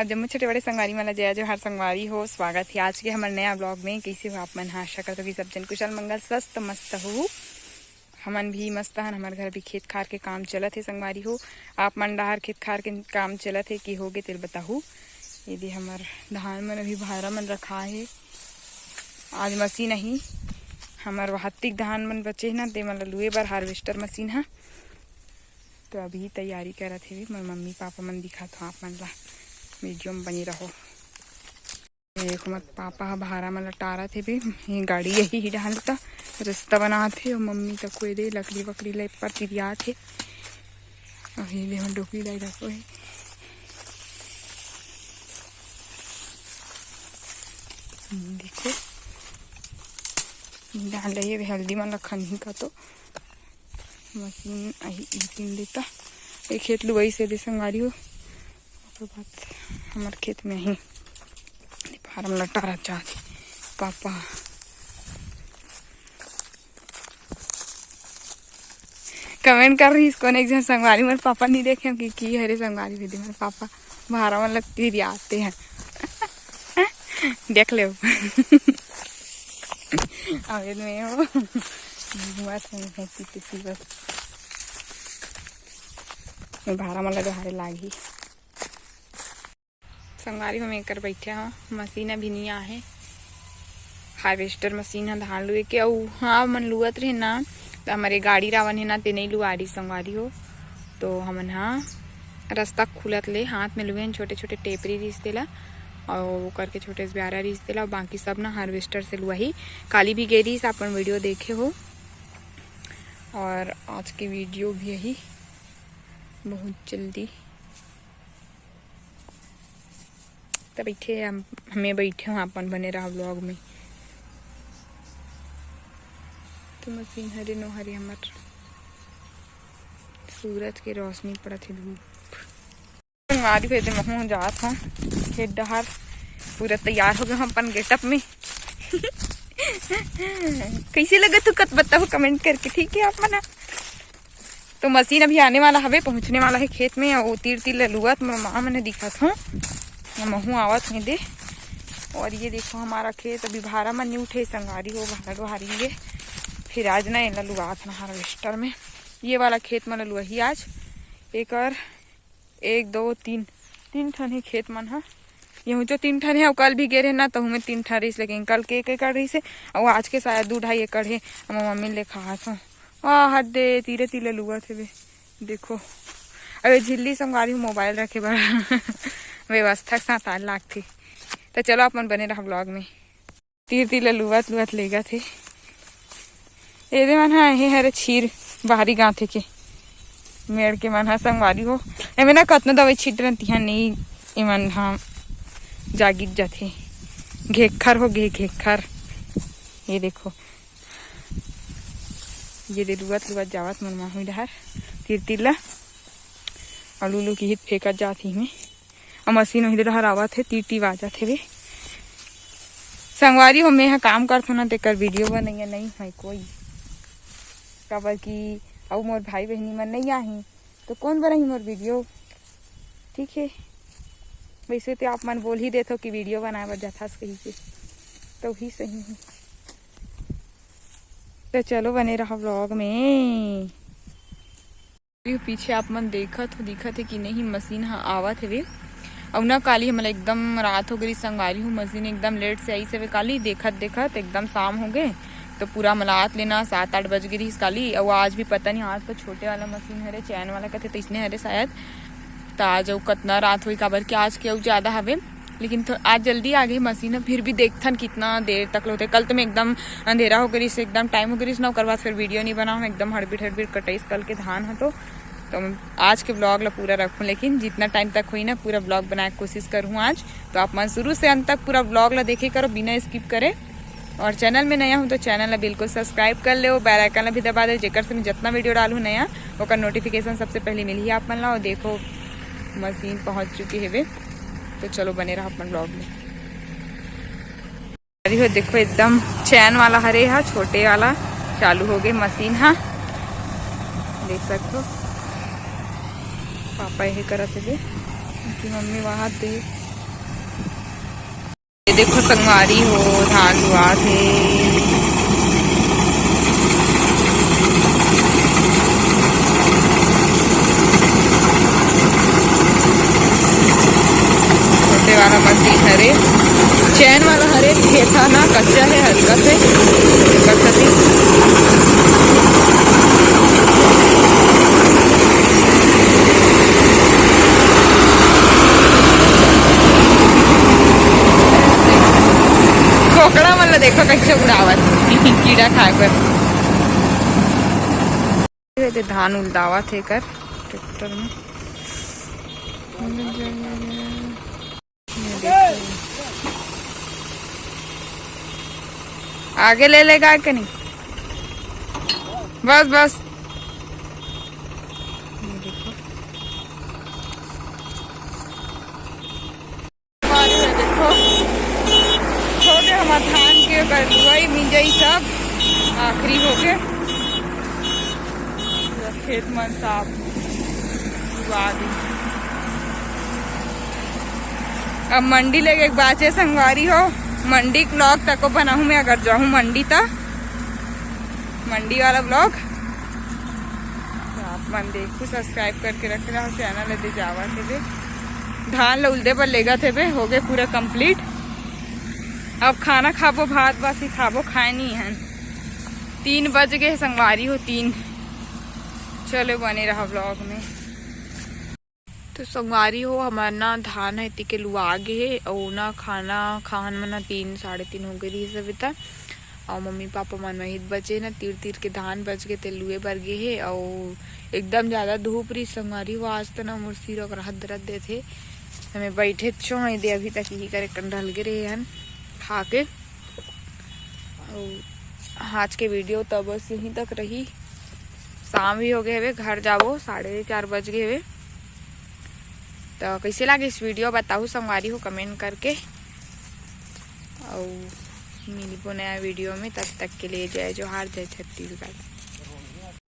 अब जम्मू छोटे बड़े संगवारी मला जय जोहार संगवारी हो। स्वागत है आज के हमारे नया ब्लॉग में। कैसे हो आप मन? आशा करते हो कि सब जन कुशल मंगल स्वस्थ मस्त हो। हमन भी मस्त हन। हमारे घर भी खेत खार के काम चलत है संगवारी हो। आप मन डहार खेत खार के काम चलत है कि होगे तेल बताहू। यदि हमार धान मन अभी भारा मन रखा है। आज मशीन ही हमार वहातिक धान मन बचे ना ते मन लुए बर हार्वेस्टर मशीन है। तो अभी तैयारी करत है। मोर मम्मी पापा मन दिखत हो आप मन ला। वीडियो में बनी रहो। देखो मत पापा भारा मन टारत है। ये गाड़ी यही ही डालता रास्ता बनात है। और मम्मी तक कोई दे लकड़ी वकड़ी ले पर तिरियात है। और ये ले डोकरी लाई रखो है। देखो डाल रही है हल्दी मन रखन ही का तो मशीन आई तीन देता। एक खेत लुआई से दे संगारी हो। बाद हमारे खेत में ही फार्म लटारा चाहती पापा। कमेंट कर रही इसको एक जन संगवारी मेरे पापा नहीं देखे कि हरे संगवारी विधि मेरे पापा भारा में लगती आते हैं। देख ले अवेद में हो बस भारा में लगे हारे लागी संगवारी में मैं कर बैठे हाँ। मशीन भी नहीं आहे। हार्वेस्टर मशीन है धान लुए के। और हाँ मन लुअत रहे ना तो हमारे गाड़ी रावन है ना ते नहीं लुआ रही संगवारी हो। तो हमन हाँ रास्ता खुलत ले हाथ में लुए छोटे छोटे टेपरी रिस देला और वो करके छोटे से ब्यारा रिस देला। और बाकी सब ना हार्वेस्टर से लुआ ही। काली भी गई रही अपन वीडियो देखे हो। और आज की वीडियो भी यही बहुत जल्दी तब बैठे हमें बैठे हूँ अपन बने रहा ब्लॉग में। तो मशीन हरे नो हरे हमार सूरज की रोशनी पड़त है धूप संगवारी भेजे महू जात हूँ खेत डहार। पूरा तैयार हो गए हम अपन गेटअप में। कैसे लगा तू कत बताओ कमेंट करके ठीक है आप मना। तो मशीन अभी आने वाला हवे पहुँचने वाला है खेत में। और तीर तीर लुआत माँ मैंने दिखत हूँ महू आवत है दे। और ये देखो हमारा खेत अभी भारा मन नहीं उठे संगारी हो। भारा डोहारेंगे फिर आज ना ये लुआत ना हार्वेस्टर में। ये वाला खेत मन लुआ ही आज एक और 1 2 3 ठन है खेत मन है। यहूँ जो 3 ठन है। और कल भी गे रहे ना तो हमें 3 ठन रही लेकिन कल के 1 एकड़ रही से। और आज के शायद 2 2.5 एकड़ है। मम्मी ले खात हूँ हट दे तीरे तीरे लुआ थे। देखो अरे झिल्ली संगारी मोबाइल रखे बड़ा व्यवस्था के साथ आज लाग थी। तो चलो अपन बने रहा ब्लॉग में। तीर तीर लुआत लुआत लेगा थे ये मन है हरे छीर बाहरी गाँथे के मेड़ के मन हा संगवारी हो। एमे ना कतना दवाई छीट रही तिहा नहीं एमन हाँ जागित जाते घेखर हो गे घेखर। ये देखो ये दे लुआत लुआत जावत मन माहुई डहार तीर तीर ला और लुलू की हित फेंकत जाती में। और मशीन वही डहार आवत है टी बाजत है वे संगवारी हो। मैं यहाँ काम करथो ना तेकर वीडियो बनैया नहीं है कोई काबर की और मोर भाई बहनी मन नहीं आही तो कौन बनाही मोर वीडियो ठीक है। वैसे तो आप मन बोल ही देते हो कि वीडियो बनाए बर जथास कही के तो ही सही है। तो चलो बने रहा व्लॉग में। पीछे आप मन दिखत है कि नहीं मशीन हाँ आवत है। और ना काली हमला एकदम रात हो गई संगवारी हूँ। मशीन एकदम लेट से आई से काली देखत एकदम शाम हो गए। तो पूरा मलात लेना 7 8 बज गई काली। और आज भी पता नहीं आज तो छोटे वाला मशीन हरे चैन वाला कहते तो इसने हरे शायद। तो आज कतना रात हुई काबर के आज के ज़्यादा हवे लेकिन तो आज जल्दी आ गई मशीन। फिर भी देखथन कितना देर तक होते। कल तो मैं एकदम अंधेरा हो गई से एकदम टाइम हो गई ना। ओकर बाद फिर वीडियो नहीं बनाऊँ एकदम हड़बीड़ कटाईस कल के धान है। तो आज के ब्लॉग ला पूरा रखूँ लेकिन जितना टाइम तक हुई ना पूरा ब्लॉग बनाने की कोशिश करूँ आज। तो आप मन शुरू से अंत तक पूरा ब्लॉग ला देखे करो बिना स्किप करे। और चैनल में नया हूँ तो चैनल ला बिल्कुल सब्सक्राइब कर ले। बेल आइकन ला भी दबा दे जेकर से मैं जितना वीडियो डालूँ नया ओकर नोटिफिकेशन सबसे पहले मिली आप मन ला। और देखो मशीन पहुँच चुकी है वे। तो चलो बने रहा अपन ब्लॉग में। देखो एकदम चैन वाला हरे हा छोटे वाला चालू हो गई मशीन हाँ देख सकते हो। पापा यही करत थे कि मम्मी वहाँ दे ये देखो संगवारी हो धान लुआ थे। छोटे वाला मशीन हरे चैन वाला हरे खेता ना कच्चा है हल्का से खोकड़ा मतलब देखो कैसे उड़ावत कीड़ा खाए पर धान उलदावा थे कर ट्रैक्टर में। आगे ले लेगा कि नहीं? बस बस देखो हो गए हमारे धान के गलुआई मिंजई सब आखिरी हो गए। खेत मन साफ अब मंडी लेके एक बाचे संगवारी हो मंडी ब्लॉग तक को बनाऊं मैं अगर जाऊं मंडी तक मंडी वाला ब्लॉग तो आप मन देखो सब्सक्राइब करके रख रहा चैनल दे जावा थे बे धान लउलदे पर लेगा थे बे हो गए पूरा कंप्लीट। अब खाना खाबो भात बस ही खाबो खाए नहीं है 3 बज गए संगवारी हो 3। चलो बने रहा ब्लॉग में। तो संगवारी हो हमारा ना धान है के लुआ गे और ना खाना खान में ना 3 साढ़े 3 हो गई सविता और मम्मी पापा मन वही बचे ना तीर के धान बच गए ते लुए बर गे है और एकदम ज्यादा धूप रही संगवारी हो आज तो ना मुर्सी रोक राहत दरद दे थे हमें बैठे छो दे अभी तक यही करे कंडल गिरे हैं खा के। और आज के वीडियो तब बस यहीं तक रही। शाम भी हो गए हुए घर जाओ 4:30 बज गए हुए। तो कैसे लगे इस वीडियो बताओ संगवारी हो कमेंट करके और मिली नया वीडियो में तब तक के लिए जय जोहार जय छत्तीसगढ़।